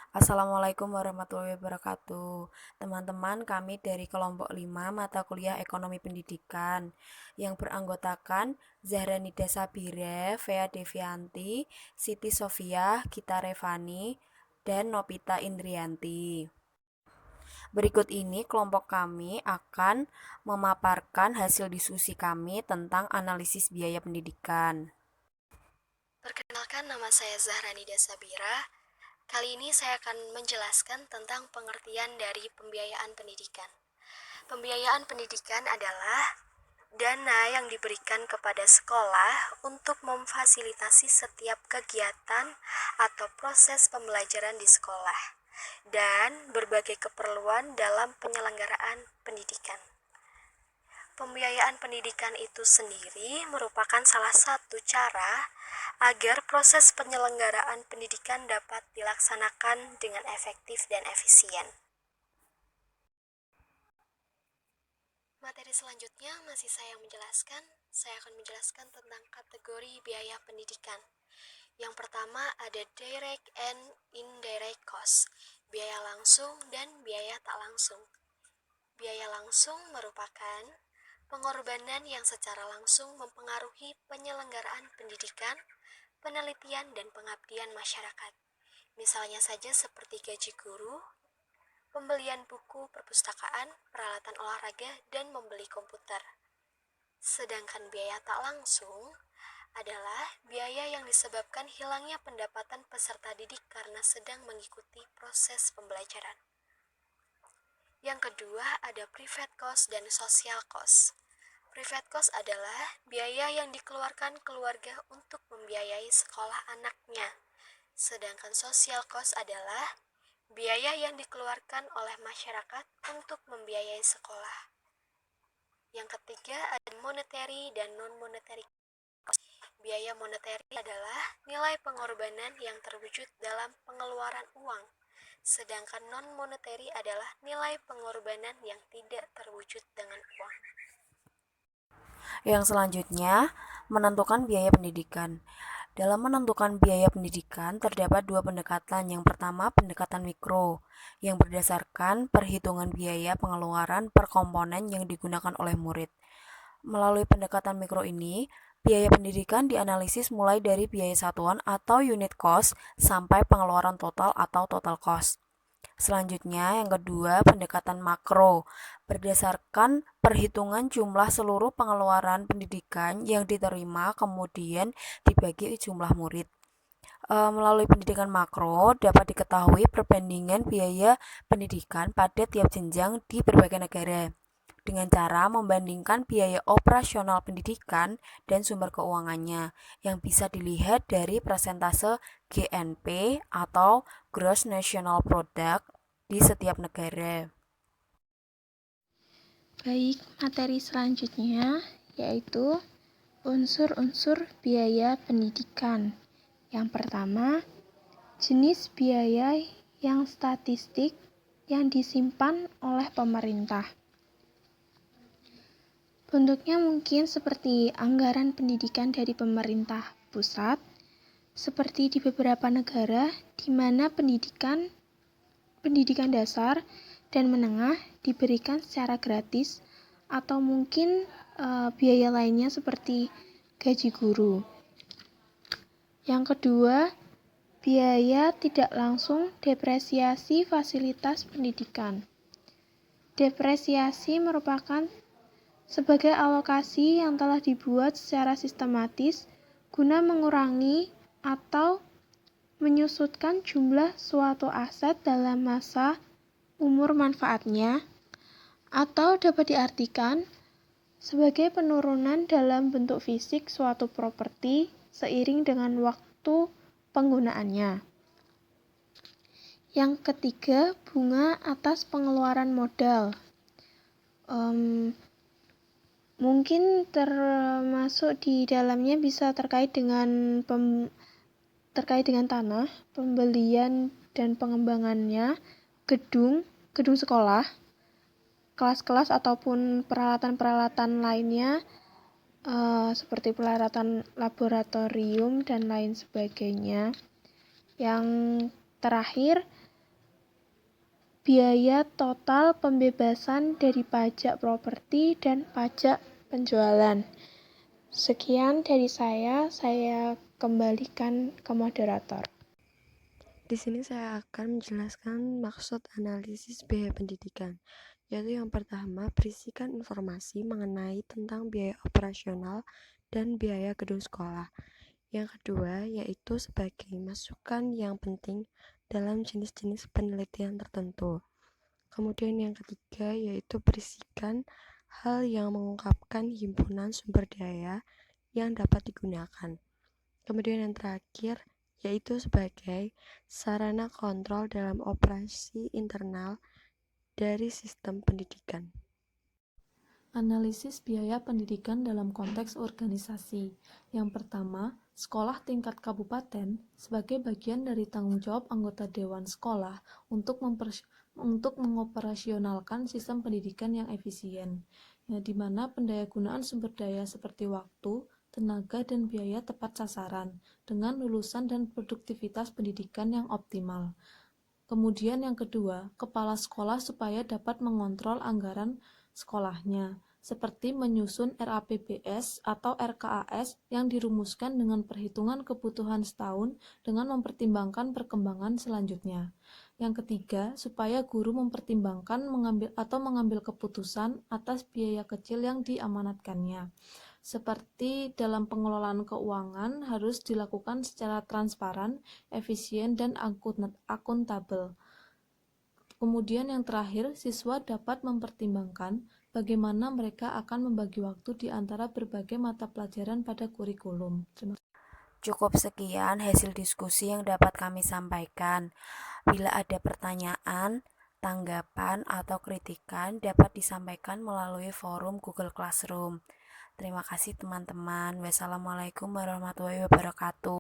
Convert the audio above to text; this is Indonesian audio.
Assalamualaikum warahmatullahi wabarakatuh. Teman-teman, kami dari kelompok 5 mata kuliah Ekonomi Pendidikan yang beranggotakan Zahranida Sabire, Fea Devianti, Siti Sofia, Gita Revani, dan Nopita Indrianti. Berikut ini kelompok kami akan memaparkan hasil diskusi kami tentang analisis biaya pendidikan. Perkenalkan, nama saya Zahranida Sabira. Kali ini saya akan menjelaskan tentang pengertian dari pembiayaan pendidikan. Pembiayaan pendidikan adalah dana yang diberikan kepada sekolah untuk memfasilitasi setiap kegiatan atau proses pembelajaran di sekolah dan berbagai keperluan dalam penyelenggaraan pendidikan. Pembiayaan pendidikan itu sendiri merupakan salah satu cara agar proses penyelenggaraan pendidikan dapat dilaksanakan dengan efektif dan efisien. Materi selanjutnya masih saya yang menjelaskan. Saya akan menjelaskan tentang kategori biaya pendidikan. Yang pertama ada direct and indirect cost, biaya langsung dan biaya tak langsung. Biaya langsung merupakan pengorbanan yang secara langsung mempengaruhi penyelenggaraan pendidikan, penelitian, dan pengabdian masyarakat. Misalnya saja seperti gaji guru, pembelian buku perpustakaan, peralatan olahraga, dan membeli komputer. Sedangkan biaya tak langsung adalah biaya yang disebabkan hilangnya pendapatan peserta didik karena sedang mengikuti proses pembelajaran. Yang kedua ada private cost dan social cost. Private cost adalah biaya yang dikeluarkan keluarga untuk membiayai sekolah anaknya. Sedangkan social cost adalah biaya yang dikeluarkan oleh masyarakat untuk membiayai sekolah. Yang ketiga ada monetary dan non-monetary cost. Biaya monetary adalah nilai pengorbanan yang terwujud dalam pengeluaran uang. Sedangkan non-monetary adalah nilai pengorbanan yang tidak terwujud dengan uang. Yang selanjutnya, menentukan biaya pendidikan. Dalam menentukan biaya pendidikan, terdapat dua pendekatan. Yang pertama, pendekatan mikro, yang berdasarkan perhitungan biaya pengeluaran per komponen yang digunakan oleh murid. Melalui pendekatan mikro ini, biaya pendidikan dianalisis mulai dari biaya satuan atau unit cost sampai pengeluaran total atau total cost. Selanjutnya, yang kedua, pendekatan makro berdasarkan perhitungan jumlah seluruh pengeluaran pendidikan yang diterima kemudian dibagi jumlah murid. Melalui pendidikan makro dapat diketahui perbandingan biaya pendidikan pada tiap jenjang di berbagai negara dengan cara membandingkan biaya operasional pendidikan dan sumber keuangannya yang bisa dilihat dari persentase GNP atau Gross National Product di setiap negara. Baik, materi selanjutnya yaitu unsur-unsur biaya pendidikan. Yang pertama, jenis biaya yang statistik yang disimpan oleh pemerintah. Bentuknya mungkin seperti anggaran pendidikan dari pemerintah pusat, seperti di beberapa negara di mana pendidikan dasar dan menengah diberikan secara gratis atau mungkin biaya lainnya seperti gaji guru. Yang kedua, biaya tidak langsung depresiasi fasilitas pendidikan. Depresiasi merupakan sebagai alokasi yang telah dibuat secara sistematis guna mengurangi atau menyusutkan jumlah suatu aset dalam masa umur manfaatnya, atau dapat diartikan sebagai penurunan dalam bentuk fisik suatu properti seiring dengan waktu penggunaannya. Yang ketiga, bunga atas pengeluaran modal. Mungkin termasuk di dalamnya bisa terkait dengan tanah, pembelian dan pengembangannya, gedung sekolah, kelas-kelas ataupun peralatan-peralatan lainnya seperti peralatan laboratorium dan lain sebagainya. Yang terakhir, biaya total pembebasan dari pajak properti dan pajak penjualan. Sekian dari saya kembalikan ke moderator. Di sini saya akan menjelaskan maksud analisis biaya pendidikan, yaitu yang pertama berisikan informasi mengenai tentang biaya operasional dan biaya gedung sekolah. Yang kedua yaitu sebagai masukan yang penting dalam jenis-jenis penelitian tertentu. Kemudian yang ketiga yaitu berisikan hal yang mengungkapkan himpunan sumber daya yang dapat digunakan. Kemudian yang terakhir yaitu sebagai sarana kontrol dalam operasi internal dari sistem pendidikan. Analisis biaya pendidikan dalam konteks organisasi. Yang pertama, sekolah tingkat kabupaten sebagai bagian dari tanggung jawab anggota dewan sekolah untuk mengoperasionalkan sistem pendidikan yang efisien, di mana pendayagunaan sumber daya seperti waktu, tenaga, dan biaya tepat sasaran dengan lulusan dan produktivitas pendidikan yang optimal. Kemudian yang kedua, kepala sekolah supaya dapat mengontrol anggaran sekolahnya, seperti menyusun RAPBS atau RKAS yang dirumuskan dengan perhitungan kebutuhan setahun dengan mempertimbangkan perkembangan selanjutnya. Yang ketiga, supaya guru mempertimbangkan mengambil keputusan atas biaya kecil yang diamanatkannya. Seperti dalam pengelolaan keuangan harus dilakukan secara transparan, efisien, dan akuntabel. Kemudian yang terakhir, siswa dapat mempertimbangkan bagaimana mereka akan membagi waktu di antara berbagai mata pelajaran pada kurikulum. Cukup sekian hasil diskusi yang dapat kami sampaikan. Bila ada pertanyaan, tanggapan, atau kritikan dapat disampaikan melalui forum Google Classroom. Terima kasih teman-teman. Wassalamualaikum warahmatullahi wabarakatuh.